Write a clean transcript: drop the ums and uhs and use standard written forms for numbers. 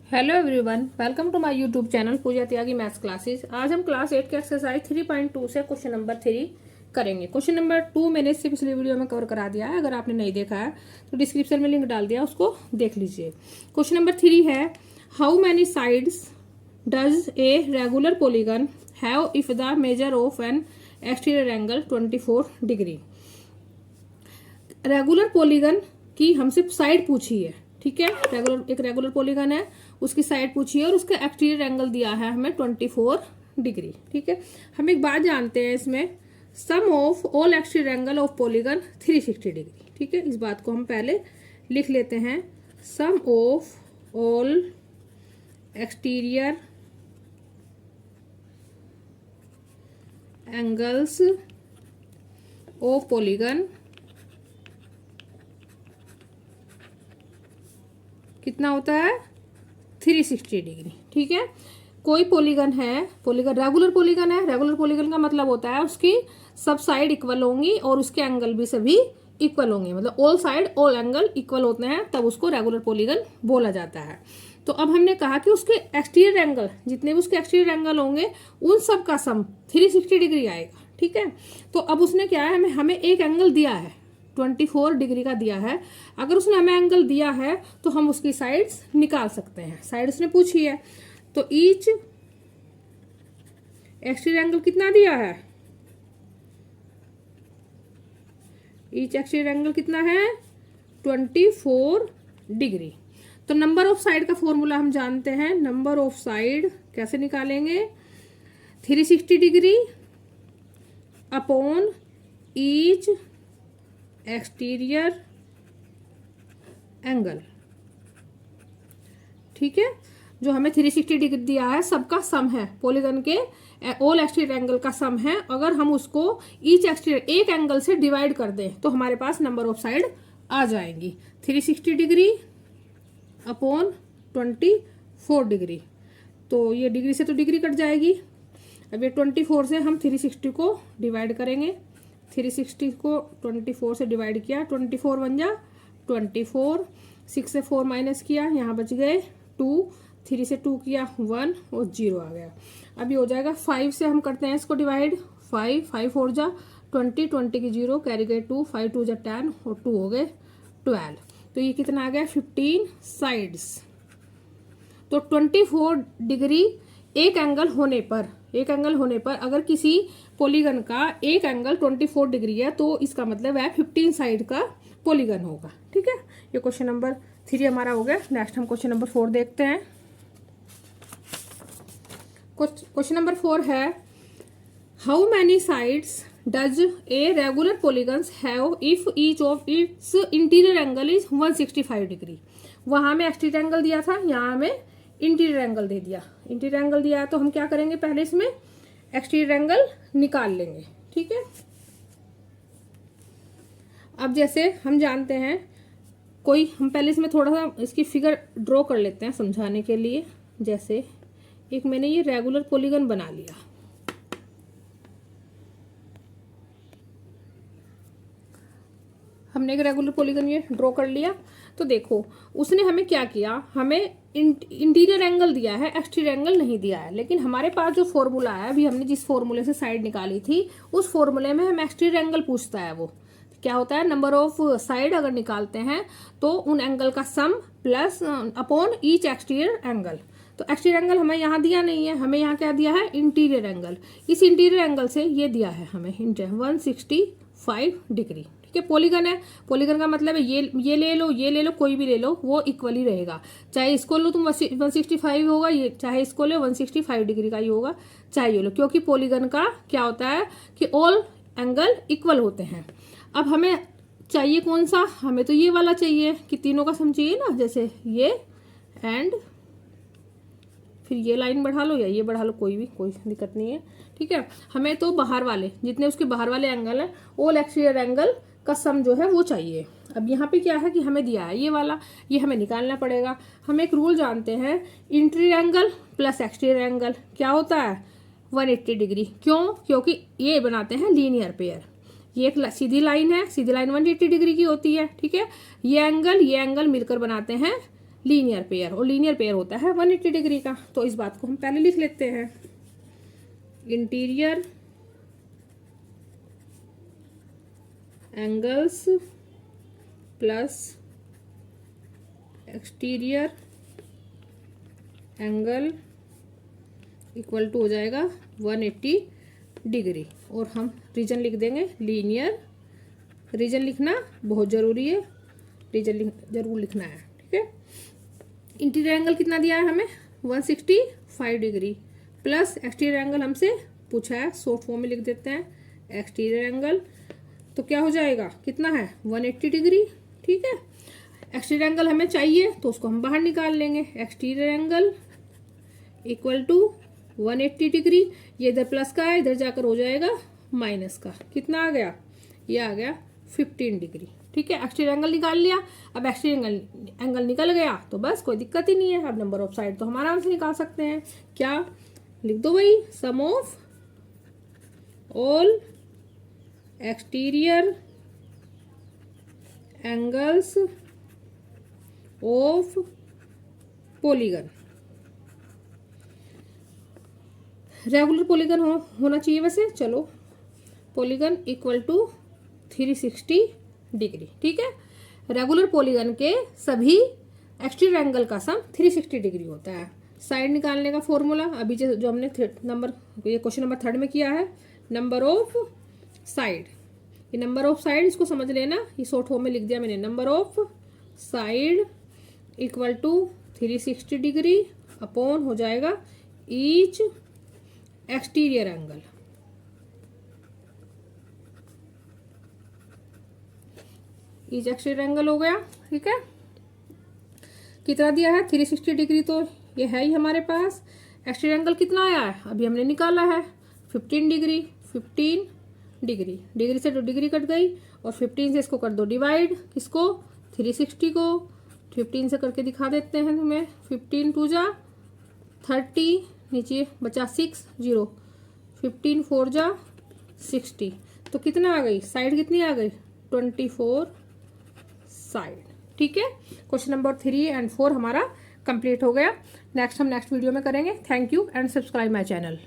Hello everyone, welcome to my YouTube channel Pooja Tyagi maths classes. आज हम class 8 के exercise 3.2 से क्वेश्चन नंबर 3 करेंगे। क्वेश्चन नंबर 2 मैंने इससे पिछले वीडियो में कवर करा दिया है। अगर आपने नहीं देखा है तो डिस्क्रिप्शन में लिंक डाल दिया, उसको देख लीजिए। क्वेश्चन नंबर 3 है, how many sides does a regular polygon have if the measure of N exterior angle 24 degree. Regular polygon की हमसे साइड पूछी है, ठीक है। एक रेगुलर पॉलीगन है, उसकी साइड पूछी है और उसका एक्सटीरियर एंगल दिया है हमें 24 डिग्री, ठीक है। हम एक बात जानते हैं इसमें, sum of all exterior angle of polygon 360 degree, ठीक है। इस बात को हम पहले लिख लेते हैं, sum of all exterior angles of polygon कितना होता है 360 डिग्री, ठीक है। कोई पॉलीगन है, पॉलीगन रेगुलर पॉलीगन है। रेगुलर पॉलीगन का मतलब होता है उसकी सब साइड इक्वल होंगी और उसके एंगल भी सभी इक्वल होंगे, मतलब all side all angle equal होते हैं, तब उसको रेगुलर पॉलीगन बोला जाता है। तो अब हमने कहा कि उसके एक्सटीरियर एंगल, जितने भी उसके एक्सटीरियर एंगल होंगे उन सब का सम 360 डिग्री आएगा, ठीक है। तो अब उसने क्या है, हमें एक एंगल दिया है 24 डिग्री का दिया है। अगर उसने हमें एंगल दिया है तो हम उसकी साइड्स निकाल सकते हैं। साइड उसने पूछी है तो ईच एक्सटीरियर एंगल कितना दिया है, ईच एक्सटीरियर एंगल कितना है 24 डिग्री। तो नंबर ऑफ साइड का फॉर्मूला हम जानते हैं, नंबर ऑफ साइड कैसे निकालेंगे, 360 degree upon each exterior angle, ठीक है। जो हमें 360 डिग्री दिया है सबका सम है, पॉलीगन के ऑल एक्सटीरियर एंगल का सम है। अगर हम उसको ईच एक्सटीरियर एक एंगल से डिवाइड कर दें तो हमारे पास नंबर ऑफ साइड आ जाएंगी, 360 डिग्री अपॉन 24 डिग्री। तो ये डिग्री से तो डिग्री कट जाएगी। अब ये 24 से हम 360 को डिवाइड करेंगे, 360 को 24 से डिवाइड किया, 24 बन जा 24, 6 से 4 माइनस किया, यहाँ बच गए 2, 3 से 2 किया 1 और 0 आ गया। अब ये हो जाएगा 5 से हम करते हैं इसको डिवाइड, 5 4 जा 20, 20 की 0 कैरी गए 2, 5 2 जा 10 और 2 हो गए 12। तो ये कितना आ गया 15 साइड्स। तो 24 डिग्री एक एंगल होने पर अगर किसी पॉलीगन का एक एंगल 24 डिग्री है तो इसका मतलब है 15 साइड का पॉलीगन होगा, ठीक है। ये क्वेश्चन नंबर 3 हमारा हो गया। नेक्स्ट हम क्वेश्चन नंबर 4 देखते हैं। क्वेश्चन नंबर 4 है, how many sides does a regular polygons have if each of its interior angle is 165 degree. वहां में एक्सटीरियर एंगल दिया था, यहाँ हमें इंटीरियर एंगल दे दिया। इंटीरियर एंगल दिया है तो हम क्या करेंगे, पहले इसमें एक्सटीरियर एंगल निकाल लेंगे, ठीक है। अब जैसे हम जानते हैं हम पहले इसमें थोड़ा सा इसकी फिगर ड्रॉ कर लेते हैं समझाने के लिए। जैसे एक मैंने ये रेगुलर पॉलीगन बना लिया, हमने एक रेगुलर पॉलीगन ये ड्रॉ कर लिया। तो देखो उसने हमें क्या किया, हमें इंटीरियर एंगल दिया है, एक्सटीरियर एंगल नहीं दिया है। लेकिन हमारे पास जो फॉर्मूला है, अभी हमने जिस फॉर्मूले से साइड निकाली थी उस फॉर्मूले में हम एक्सटीरियर एंगल पूछता है। वो क्या होता है, नंबर ऑफ साइड अगर निकालते हैं तो उन एंगल का sum plus upon each exterior angle. तो एक्सटीरियर एंगल हमें यहाँ दिया नहीं है, हमें यहाँ क्या दिया है इंटीरियर एंगल। इस इंटीरियर एंगल से ये दिया है हमें 165 डिग्री, ठीक है। पॉलीगन है, पॉलीगन का मतलब है ये ले लो, ये ले लो, कोई भी ले लो वो इक्वल ही रहेगा। चाहे इसको लो तुम 165 होगा, ये चाहे इसको लो 165 डिग्री का ही होगा, चाहे ये लो, क्योंकि पॉलीगन का क्या होता है कि ऑल एंगल इक्वल होते हैं। अब हमें चाहिए कौन सा, हमें तो ये वाला चाहिए कि तीनों का सम चाहिए ना, जैसे ये एंड फिर ये लाइन बढ़ा लो या ये बढ़ा लो, कोई दिक्कत नहीं है, ठीक है। हमें तो बाहर वाले जितने उसके बाहर वाले एंगल है ऑल एक्सटीरियर एंगल का सम जो है वो चाहिए। अब यहाँ पे क्या है कि हमें दिया है ये वाला, ये हमें निकालना पड़ेगा। हम एक रूल जानते हैं, interior angle plus exterior angle क्या होता है 180 डिग्री। क्यों, क्योंकि ये बनाते हैं लीनियर पेयर। ये एक सीधी लाइन है, सीधी लाइन 180 डिग्री की होती है, ठीक है। ये एंगल मिलकर बनाते हैं लीनियर पेयर, और लीनियर पेयर होता है 180 डिग्री का। तो इस बात को हम पहले लिख लेते हैं, interior angles plus exterior angle equal to हो जाएगा 180 डिग्री। और हम रीजन लिख देंगे लीनियर। रीजन लिखना बहुत ज़रूरी है, रीजन जरूर लिखना है, ठीक है। इंटीरियर एंगल कितना दिया है हमें, 165 डिग्री, प्लस एक्सटीरियर एंगल हमसे पूछा है, शॉर्ट फॉर्म में लिख देते हैं एक्सटीरियर एंगल। तो क्या हो जाएगा, कितना है 180 डिग्री, ठीक है। एक्सटीरियर एंगल हमें चाहिए तो उसको हम बाहर निकाल लेंगे, exterior angle equal to 180 degree. ये इधर प्लस का है, इधर जाकर हो जाएगा माइनस का। कितना आ गया, ये आ गया 15 डिग्री, ठीक है। एक्सटीरियर एंगल निकाल लिया। अब एक्सटीरियर एंगल निकल गया तो बस कोई दिक्कत ही नहीं है। अब नंबर ऑफ साइड तो हम आराम से निकाल सकते हैं। क्या लिख दो भाई, sum of all exterior angles of polygon. Regular polygon होना चाहिए वैसे, चलो पॉलीगन इक्वल टू 360 डिग्री, ठीक है। रेगुलर पॉलीगन के सभी एक्सटीरियर एंगल का सम 360 डिग्री होता है। साइड निकालने का फॉर्मूला अभी जो हमने ये क्वेश्चन नंबर 3 में किया है, नंबर ऑफ साइड। ये नंबर ऑफ साइड इसको समझ लेना, ये शॉर्ट फॉर्म में लिख दिया मैंने, number of side equal to 360 degree upon हो जाएगा each exterior angle. Each exterior angle हो गया, ठीक है। कितना दिया है 360 डिग्री, तो ये है ही हमारे पास। एक्सटीरियर एंगल कितना आया है, अभी हमने निकाला है 15 डिग्री। 15 डिग्री, डिग्री से 2 डिग्री कट गई, और 15 से इसको कर दो डिवाइड, किसको 360 को। 15 से करके दिखा देते हैं तुम्हें, 15 2 जा 30, नीचे बचा 6 0, 15 4 जा 60। तो कितना आ गई, साइड कितनी आ गई 24 साइड, ठीक है। क्वेश्चन नंबर 3 एंड 4 हमारा कंप्लीट हो गया। नेक्स्ट हम नेक्स्ट वीडियो में करेंगे। Thank you and subscribe my channel.